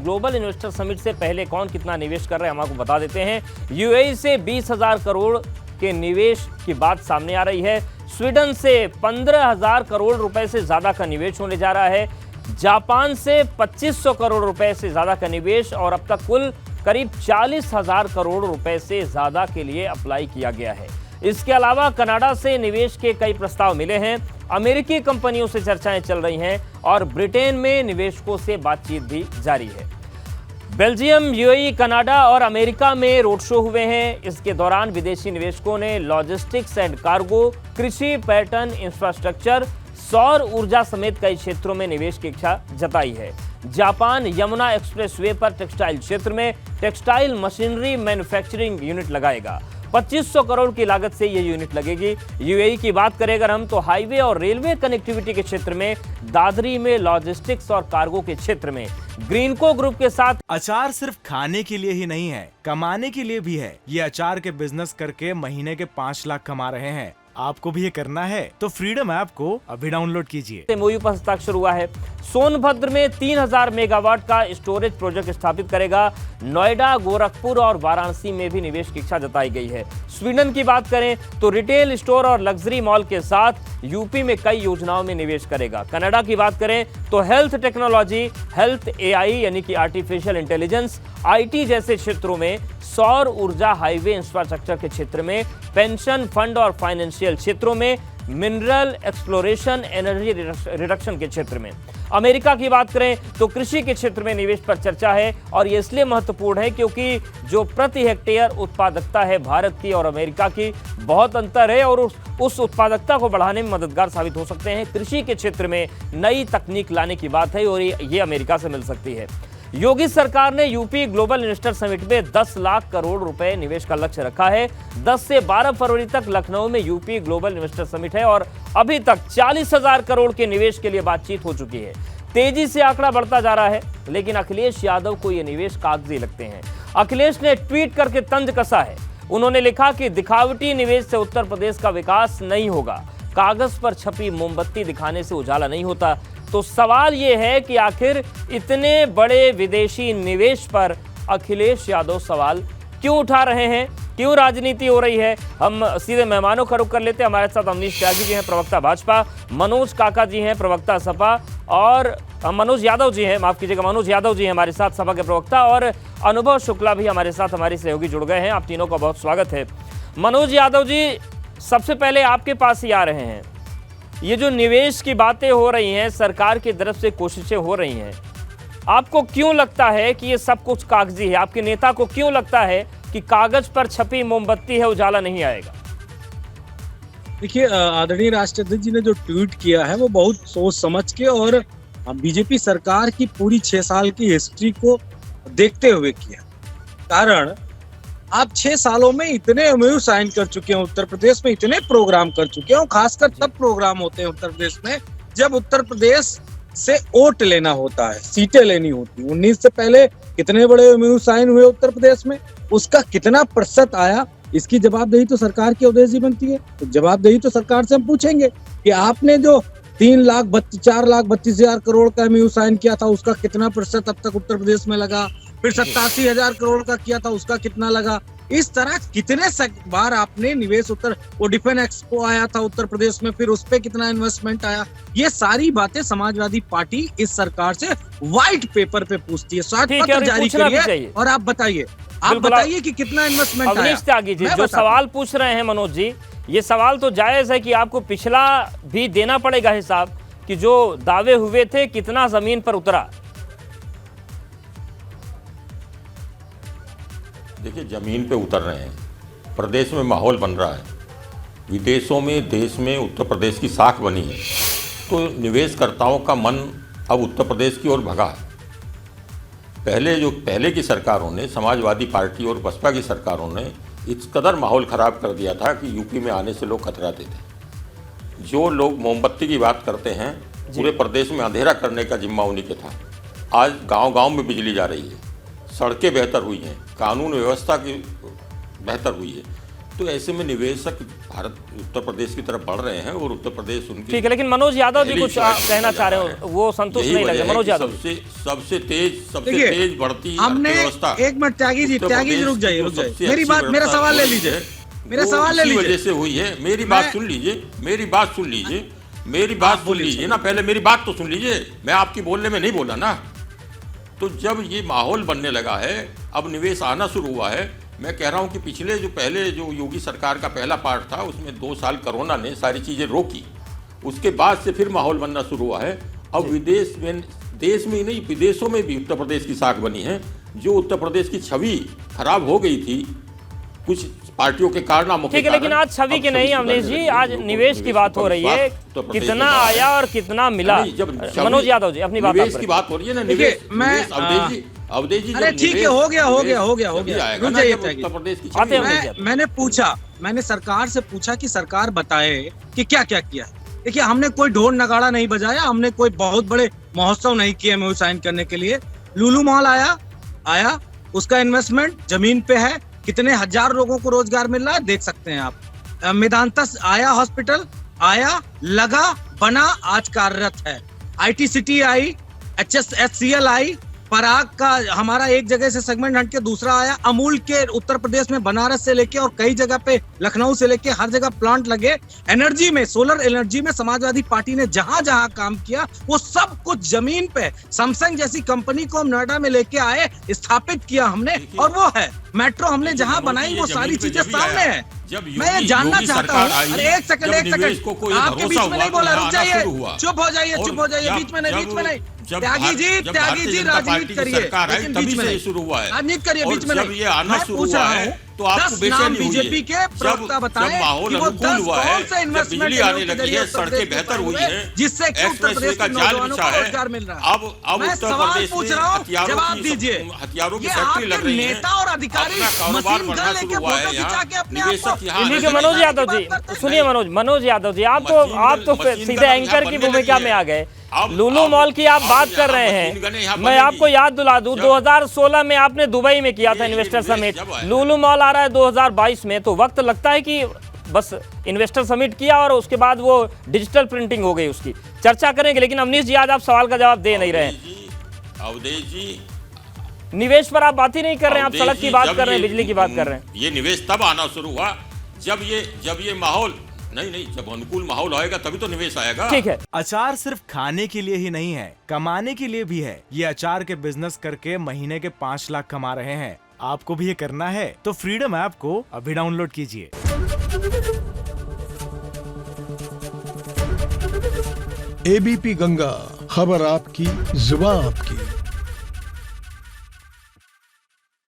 Global investor summit से पहले कौन कितना निवेश कर रहे हैं हम आपको बता देते हैं। यूएई से 20,000 करोड़ के निवेश की बात सामने आ रही है। स्वीडन से 15,000 करोड़ रुपए से ज्यादा का निवेश होने जा रहा है। जापान से 2500 करोड़ रुपए से ज्यादा का निवेश और अब तक कुल करीब 40,000 करोड़ रुपए से ज्यादा के लिए अप्लाई किया गया है। इसके अलावा कनाडा से निवेश के कई प्रस्ताव मिले हैं। अमेरिकी कंपनियों से चर्चाएं चल रही हैं और ब्रिटेन में निवेशकों से बातचीत भी जारी है। बेल्जियम, यूएई, कनाडा और अमेरिका में रोड शो हुए हैं। इसके दौरान विदेशी निवेशकों ने लॉजिस्टिक्स एंड कार्गो, कृषि, पर्यटन, इंफ्रास्ट्रक्चर, सौर ऊर्जा समेत कई क्षेत्रों में निवेश की इच्छा जताई है। जापान यमुना एक्सप्रेसवे पर टेक्सटाइल क्षेत्र में टेक्सटाइल मशीनरी मैन्युफैक्चरिंग यूनिट लगाएगा। 2500 करोड़ की लागत से यह यूनिट लगेगी। यूएई की बात करें अगर हम तो हाईवे और रेलवे कनेक्टिविटी के क्षेत्र में, दादरी में लॉजिस्टिक्स और कार्गो के क्षेत्र में ग्रीनको ग्रुप के साथ। अचार सिर्फ खाने के लिए ही नहीं है, कमाने के लिए भी है। ये अचार के बिजनेस करके महीने के 5 लाख कमा रहे हैं। आपको भी ये करना है तो फ्रीडम ऐप को अभी डाउनलोड कीजिए। एमओयू पर हस्ताक्षर हुआ है। सोनभद्र में 3000 मेगावाट का स्टोरेज प्रोजेक्ट स्थापित करेगा। नोएडा, गोरखपुर और वाराणसी में भी निवेश की इच्छा जताई गई है। स्वीडन की बात करें तो रिटेल स्टोर और लग्जरी मॉल के साथ यूपी में कई योजनाओं में निवेश करेगा। कनाडा की बात करें तो हेल्थ टेक्नोलॉजी, हेल्थ एआई यानी कि आर्टिफिशियल इंटेलिजेंस, आईटी जैसे क्षेत्रों में, सौर ऊर्जा, हाईवे इंफ्रास्ट्रक्चर के क्षेत्र में, पेंशन फंड और फाइनेंशियल क्षेत्रों में, मिनरल एक्सप्लोरेशन, एनर्जी रिडक्शन के क्षेत्र में। अमेरिका की बात करें तो कृषि के क्षेत्र में निवेश पर चर्चा है और ये इसलिए महत्वपूर्ण है क्योंकि जो प्रति हेक्टेयर उत्पादकता है भारत की और अमेरिका की, बहुत अंतर है और उस उत्पादकता को बढ़ाने में मददगार साबित हो सकते हैं। कृषि के क्षेत्र में नई तकनीक लाने की बात है और ये अमेरिका से मिल सकती है। योगी सरकार ने यूपी ग्लोबल इन्वेस्टर समिट में 10 लाख करोड़ रुपए निवेश का लक्ष्य रखा है। 10 से 12 फरवरी तक लखनऊ में यूपी ग्लोबल इन्वेस्टर समिट है और अभी तक 40,000 करोड़ के निवेश के लिए बातचीत हो चुकी है। तेजी से आंकड़ा बढ़ता जा रहा है, लेकिन अखिलेश यादव को ये निवेश कागजी लगते हैं। अखिलेश ने ट्वीट करके तंज कसा है। उन्होंने लिखा कि दिखावटी निवेश से उत्तर प्रदेश का विकास नहीं होगा। कागज पर छपी मोमबत्ती दिखाने से उजाला नहीं होता। तो सवाल यह है कि आखिर इतने बड़े विदेशी निवेश पर अखिलेश यादव सवाल क्यों उठा रहे हैं, क्यों राजनीति हो रही है। हम सीधे मेहमानों का रुख कर लेते हैं। हमारे साथ अमनीश त्यागी जी हैं, प्रवक्ता भाजपा, मनोज काका जी हैं, प्रवक्ता सपा, और मनोज यादव जी हैं, माफ कीजिएगा, मनोज यादव जी हैं हमारे साथ, सपा के प्रवक्ता, और अनुभव शुक्ला भी हमारे साथ हमारी सहयोगी जुड़ गए हैं। आप तीनों का बहुत स्वागत है। मनोज यादव जी, सबसे पहले आपके पास ही आ रहे हैं। ये जो निवेश की बातें हो रही हैं, सरकार की तरफ से कोशिशें हो रही हैं, आपको क्यों लगता है कि ये सब कुछ कागजी है? आपके नेता को क्यों लगता है कि कागज पर छपी मोमबत्ती है, उजाला नहीं आएगा? देखिए, आदरणीय राष्ट्रपति जी ने जो ट्वीट किया है वो बहुत सोच समझ के और बीजेपी सरकार की पूरी 6 साल की हिस्ट्री को देखते हुए किया। कारण आप 6 सालों में इतने एमओयू साइन कर चुके हैं, उत्तर प्रदेश में इतने प्रोग्राम कर चुके हैं। खासकर तब प्रोग्राम होते हैं उत्तर प्रदेश में जब उत्तर प्रदेश से वोट लेना होता है, सीटें लेनी होती। 19 से पहले कितने बड़े एमओयू साइन हुए उत्तर प्रदेश में, उसका कितना प्रतिशत आया, इसकी जवाबदेही तो सरकार की अवधि बनती है। तो जवाबदेही तो सरकार से हम पूछेंगे कि आपने जो 4,32,000 करोड़ का एमओयू साइन किया था, उसका कितना प्रतिशत अब तक उत्तर प्रदेश में लगा, फिर 87,000 करोड़ का किया था, उसका कितना लगा। इस तरह कितने बार आपने निवेश वो डिफेंस एक्सपो आया था उत्तर प्रदेश में, फिर उस पे कितना इन्वेस्टमेंट आया। ये सारी बातें समाजवादी पार्टी इस सरकार से व्हाइट पेपर पे पूछती है, श्वेत पत्र जारी करिए और आप बताइए कि कितना इन्वेस्टमेंट आया। अमनीश त्यागी जी जो सवाल पूछ रहे हैं मनोज जी, ये सवाल तो जायज है कि आपको पिछला भी देना पड़ेगा हिसाब कि जो दावे हुए थे कितना जमीन पर उतरा। देखिए, जमीन पे उतर रहे हैं, प्रदेश में माहौल बन रहा है, विदेशों में, देश में उत्तर प्रदेश की साख बनी है, तो निवेशकर्ताओं का मन अब उत्तर प्रदेश की ओर भगा है। पहले की सरकारों ने, समाजवादी पार्टी और बसपा की सरकारों ने इस कदर माहौल ख़राब कर दिया था कि यूपी में आने से लोग कतराते थे। जो लोग मोमबत्ती की बात करते हैं, पूरे प्रदेश में अंधेरा करने का जिम्मा उन्हीं के था। आज गांव-गांव में बिजली जा रही है, सड़कें बेहतर हुई हैं, कानून व्यवस्था की बेहतर हुई है। तो ऐसे में निवेशक भारत उत्तर प्रदेश की तरफ बढ़ रहे हैं और उत्तर प्रदेश उनकी ठीक है, लेकिन मनोज यादव जी पहली कुछ चॉइस कहना चाह रहे है। हो, वो संतुष्ट यही नहीं लग वजह रहे है मनोज कि यादव। सबसे देखिए, तेज बढ़ती हमने अर्थव्यवस्था एक मिनट त्यागी जी रुक जाइए मेरी बात, मेरा सवाल ले लीजिए, मेरा सवाल ले लीजिए। वजह से हुई है। मेरी बात सुन लीजिए, मेरी बात सुन लीजिए ना, पहले मेरी बात तो सुन लीजिए। मैं आपकी बोलने में नहीं बोला ना। तो जब ये माहौल बनने लगा है, अब निवेश आना शुरू हुआ है। मैं कह रहा हूं कि पिछले जो योगी सरकार का पहला पार्ट था, उसमें 2 साल कोरोना ने सारी चीजें रोकी। उसके बाद से फिर माहौल बनना शुरू हुआ है। अब देश में ही नहीं, विदेशों में भी उत्तर प्रदेश की साख बनी है। जो उत्तर प्रदेश की छवि खराब हो गई थी कुछ पार्टियों के कारनामों के ठीक है, लेकिन आज छवि की नहीं अमरीश जी, आज निवेश की बात हो रही है। कितना आया और कितना मिला। मनोज यादव जी अपनी बात निवेश की बात हो रही है ना। निवेश अवधेश जी अरे ठीक है, हो गया रुक जाइए। उत्तर प्रदेश की आते हैं। मैंने सरकार से पूछा कि सरकार बताए कि क्या क्या किया। देखिए, हमने कोई ढोल नगाड़ा नहीं बजाया, हमने कोई बहुत बड़े महोत्सव नहीं किए MOU साइन करने के लिए। लुलु मॉल आया, उसका इन्वेस्टमेंट जमीन पे है, कितने हजार लोगों को रोजगार मिल रहा है देख सकते हैं आप। मेदांता आया, हॉस्पिटल आया, लगा, बना, आज कार्यरत है। IT सिटी आई, HSHCL आई, पराग का हमारा एक जगह से सेगमेंट हट के दूसरा आया। अमूल के उत्तर प्रदेश में बनारस से लेके और कई जगह पे लखनऊ से लेके हर जगह प्लांट लगे। एनर्जी में, सोलर एनर्जी में समाजवादी पार्टी ने जहां जहां काम किया वो सब कुछ जमीन पे। सैमसंग जैसी कंपनी को हम नोएडा में लेके आए, स्थापित किया हमने, और वो है मेट्रो हमने जहां बनाई, वो सारी चीजें सामने है। मैं ये जानना चाहता हूँ। अरे एक सेकंड, आपके बीच में नहीं बोला, रुक जाइए, चुप हो जाइए, बीच में नहीं। त्यागी जी राजनीति करिए, लेकिन बीच में नहीं शुरू हुआ है। राजनीति करिए, बीच में नहीं। ये आना शुरू हुआ है तो आपको बेचैनी हुई है। बीजेपी के प्रवक्ता बताएं माहौल अनुकूल हुआ है, जब बिजली आने लगी है, सड़कें बेहतर हुई हैं, जिससे उत्तर प्रदेश के नौजवानों को रोजगार मिल रहा है। अब मैं उत्तर सवाल प्रदेश पूछ में रहा हूँ, जवाब दीजिए। हथियारों की ये फैक्ट्री लग आपके रही है, नेता और अधिकारी कारोबार मशीन बढ़ना गन लेके शुरू हुआ है। फोटो खिंचा के अपने आप निवेशक को यहाँ ठीक है। मनोज यादव जी सुनिए, मनोज यादव जी, आप तो सीधे एंकर की भूमिका में आ गए। लुलु मॉल की आप बात कर रहे हैं, मैं आपको याद दिला दूं, 2016 में आपने दुबई में किया था इन्वेस्टर समिट। लुलु मॉल आ रहा है 2022 में, तो वक्त लगता है कि बस इन्वेस्टर समिट किया और उसके बाद वो डिजिटल प्रिंटिंग हो गई, उसकी चर्चा करेंगे। लेकिन अमरीश जी आज आप सवाल का जवाब दे नहीं रहे हैं। अवधेश जी, निवेश पर आप बात ही नहीं कर रहे हैं, आप सड़क की बात कर रहे हैं, बिजली की बात कर रहे हैं। ये निवेश तब आना शुरू हुआ जब ये माहौल नहीं, जब अनुकूल माहौल आएगा तभी तो निवेश आएगा। ठीक है। अचार सिर्फ खाने के लिए ही नहीं है, कमाने के लिए भी है। ये अचार के बिजनेस करके महीने के 5 लाख कमा रहे हैं। आपको भी ये करना है तो फ्रीडम ऐप को अभी डाउनलोड कीजिए। ABP गंगा, खबर आपकी, जुबान आपकी।